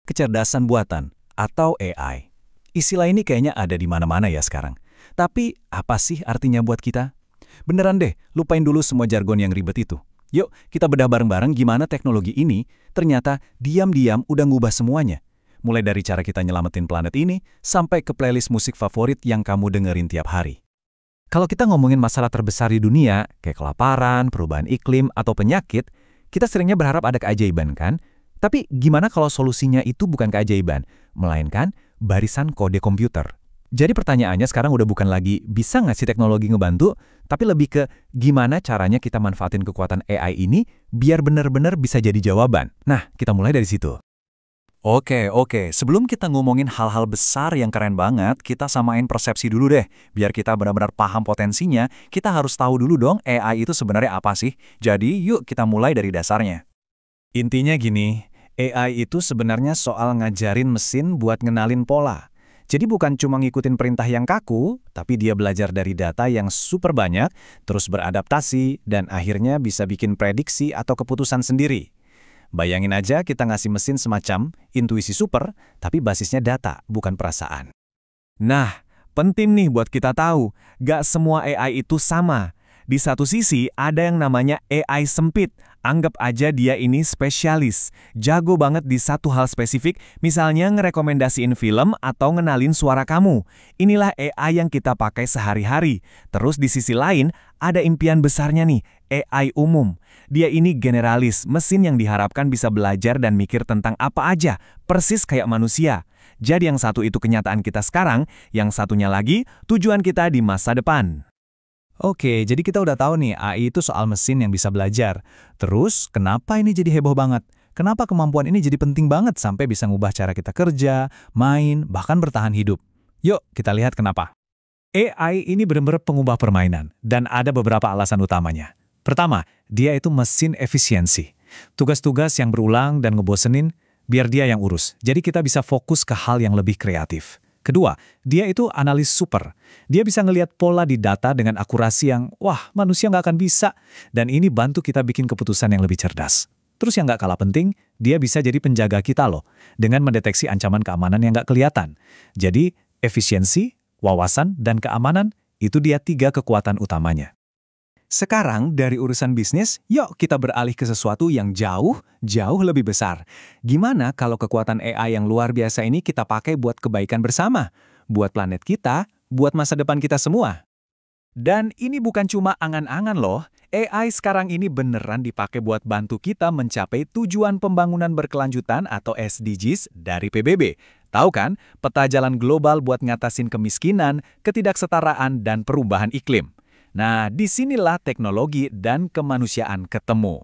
kecerdasan buatan, atau AI. Istilah ini kayaknya ada di mana-mana ya sekarang. Tapi, apa sih artinya buat kita? Beneran deh, lupain dulu semua jargon yang ribet itu. Yuk, kita bedah bareng-bareng gimana teknologi ini ternyata diam-diam udah ngubah semuanya. Mulai dari cara kita nyelamatin planet ini, sampai ke playlist musik favorit yang kamu dengerin tiap hari. Kalau kita ngomongin masalah terbesar di dunia, kayak kelaparan, perubahan iklim, atau penyakit, kita seringnya berharap ada keajaiban kan? Tapi gimana kalau solusinya itu bukan keajaiban, melainkan barisan kode komputer? Jadi pertanyaannya sekarang udah bukan lagi bisa nggak sih teknologi ngebantu, tapi lebih ke gimana caranya kita manfaatin kekuatan AI ini biar benar-benar bisa jadi jawaban. Nah, kita mulai dari situ. Oke. Sebelum kita ngomongin hal-hal besar yang keren banget, kita samain persepsi dulu deh. Biar kita benar-benar paham potensinya, kita harus tahu dulu dong AI itu sebenarnya apa sih. Jadi yuk kita mulai dari dasarnya. Intinya gini, AI itu sebenarnya soal ngajarin mesin buat ngenalin pola. Jadi bukan cuma ngikutin perintah yang kaku, tapi dia belajar dari data yang super banyak, terus beradaptasi, dan akhirnya bisa bikin prediksi atau keputusan sendiri. Bayangin aja kita ngasih mesin semacam intuisi super, tapi basisnya data, bukan perasaan. Nah, penting nih buat kita tahu, gak semua AI itu sama. Di satu sisi, ada yang namanya AI sempit. Anggap aja dia ini spesialis. Jago banget di satu hal spesifik, misalnya ngerekomendasiin film atau ngenalin suara kamu. Inilah AI yang kita pakai sehari-hari. Terus di sisi lain, ada impian besarnya nih, AI umum. Dia ini generalis, mesin yang diharapkan bisa belajar dan mikir tentang apa aja, persis kayak manusia. Jadi yang satu itu kenyataan kita sekarang, yang satunya lagi tujuan kita di masa depan. Oke, jadi kita udah tahu nih AI itu soal mesin yang bisa belajar. Terus, kenapa ini jadi heboh banget? Kenapa kemampuan ini jadi penting banget sampai bisa ngubah cara kita kerja, main, bahkan bertahan hidup? Yuk, kita lihat kenapa. AI ini benar-benar pengubah permainan, dan ada beberapa alasan utamanya. Pertama, dia itu mesin efisiensi. Tugas-tugas yang berulang dan ngebosenin, biar dia yang urus. Jadi kita bisa fokus ke hal yang lebih kreatif. Kedua, dia itu analis super. Dia bisa ngelihat pola di data dengan akurasi yang, wah, manusia nggak akan bisa. Dan ini bantu kita bikin keputusan yang lebih cerdas. Terus yang nggak kalah penting, dia bisa jadi penjaga kita loh, dengan mendeteksi ancaman keamanan yang nggak kelihatan. Jadi, efisiensi, wawasan, dan keamanan, itu dia 3 kekuatan utamanya. Sekarang, dari urusan bisnis, yuk kita beralih ke sesuatu yang jauh lebih besar. Gimana kalau kekuatan AI yang luar biasa ini kita pakai buat kebaikan bersama? Buat planet kita, buat masa depan kita semua. Dan ini bukan cuma angan-angan loh, AI sekarang ini beneran dipakai buat bantu kita mencapai tujuan pembangunan berkelanjutan atau SDGs dari PBB. Tahu kan, peta jalan global buat ngatasin kemiskinan, ketidaksetaraan, dan perubahan iklim. Nah, disinilah teknologi dan kemanusiaan ketemu.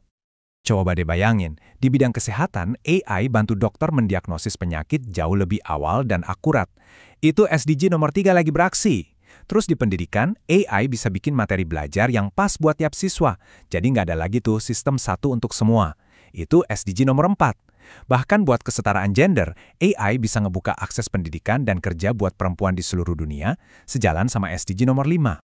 Coba deh bayangin, di bidang kesehatan, AI bantu dokter mendiagnosis penyakit jauh lebih awal dan akurat. Itu SDG nomor 3 lagi beraksi. Terus di pendidikan, AI bisa bikin materi belajar yang pas buat tiap siswa. Jadi nggak ada lagi tuh sistem satu untuk semua. Itu SDG nomor 4. Bahkan buat kesetaraan gender, AI bisa ngebuka akses pendidikan dan kerja buat perempuan di seluruh dunia, sejalan sama SDG nomor 5.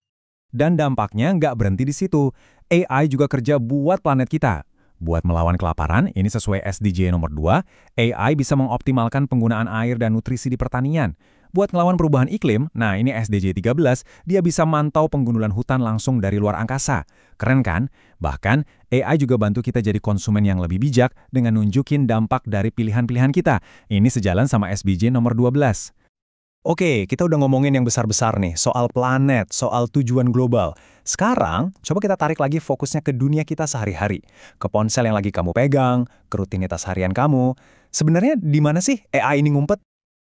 Dan dampaknya nggak berhenti di situ. AI juga kerja buat planet kita. Buat melawan kelaparan, ini sesuai SDG nomor 2, AI bisa mengoptimalkan penggunaan air dan nutrisi di pertanian. Buat ngelawan perubahan iklim, nah ini SDG 13, dia bisa mantau penggundulan hutan langsung dari luar angkasa. Keren kan? Bahkan, AI juga bantu kita jadi konsumen yang lebih bijak dengan nunjukin dampak dari pilihan-pilihan kita. Ini sejalan sama SDG nomor 12. Oke, kita udah ngomongin yang besar-besar nih, soal planet, soal tujuan global. Sekarang, coba kita tarik lagi fokusnya ke dunia kita sehari-hari. Ke ponsel yang lagi kamu pegang, ke rutinitas harian kamu. Sebenarnya di mana sih AI ini ngumpet?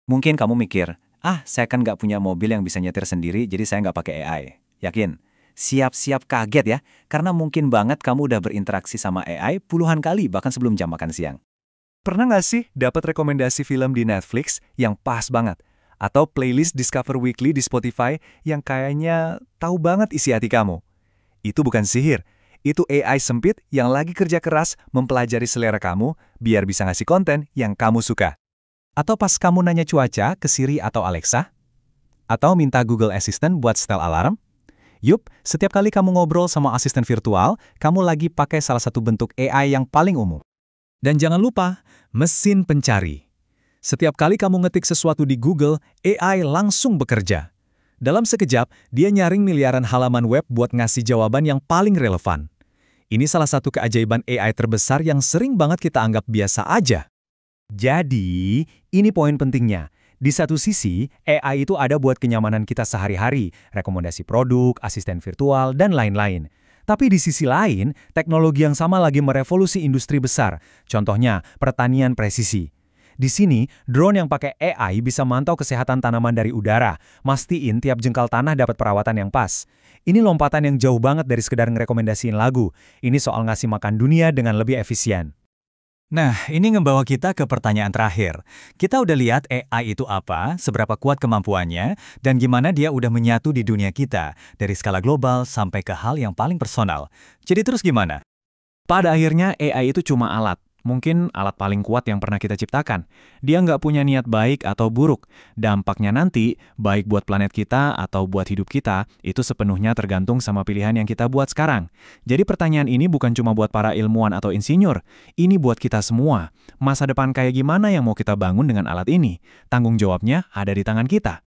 Mungkin kamu mikir, saya kan nggak punya mobil yang bisa nyetir sendiri, jadi saya nggak pakai AI. Yakin? Siap-siap kaget ya, karena mungkin banget kamu udah berinteraksi sama AI puluhan kali, bahkan sebelum jam makan siang. Pernah nggak sih dapat rekomendasi film di Netflix yang pas banget? Atau playlist Discover Weekly di Spotify yang kayaknya tahu banget isi hati kamu. Itu bukan sihir, itu AI sempit yang lagi kerja keras mempelajari selera kamu biar bisa ngasih konten yang kamu suka. Atau pas kamu nanya cuaca ke Siri atau Alexa? Atau minta Google Assistant buat setel alarm? Yup, setiap kali kamu ngobrol sama asisten virtual, kamu lagi pakai salah satu bentuk AI yang paling umum. Dan jangan lupa, mesin pencari. Setiap kali kamu ngetik sesuatu di Google, AI langsung bekerja. Dalam sekejap, dia nyaring miliaran halaman web buat ngasih jawaban yang paling relevan. Ini salah satu keajaiban AI terbesar yang sering banget kita anggap biasa aja. Jadi, ini poin pentingnya. Di satu sisi, AI itu ada buat kenyamanan kita sehari-hari, rekomendasi produk, asisten virtual, dan lain-lain. Tapi di sisi lain, teknologi yang sama lagi merevolusi industri besar. Contohnya, pertanian presisi. Di sini, drone yang pakai AI bisa mantau kesehatan tanaman dari udara, mastiin tiap jengkal tanah dapat perawatan yang pas. Ini lompatan yang jauh banget dari sekedar ngerekomendasiin lagu. Ini soal ngasih makan dunia dengan lebih efisien. Nah, ini ngebawa kita ke pertanyaan terakhir. Kita udah lihat AI itu apa, seberapa kuat kemampuannya, dan gimana dia udah menyatu di dunia kita, dari skala global sampai ke hal yang paling personal. Jadi terus gimana? Pada akhirnya AI itu cuma alat. Mungkin alat paling kuat yang pernah kita ciptakan. Dia nggak punya niat baik atau buruk. Dampaknya nanti, baik buat planet kita atau buat hidup kita, itu sepenuhnya tergantung sama pilihan yang kita buat sekarang. Jadi pertanyaan ini bukan cuma buat para ilmuwan atau insinyur. Ini buat kita semua. Masa depan kayak gimana yang mau kita bangun dengan alat ini? Tanggung jawabnya ada di tangan kita.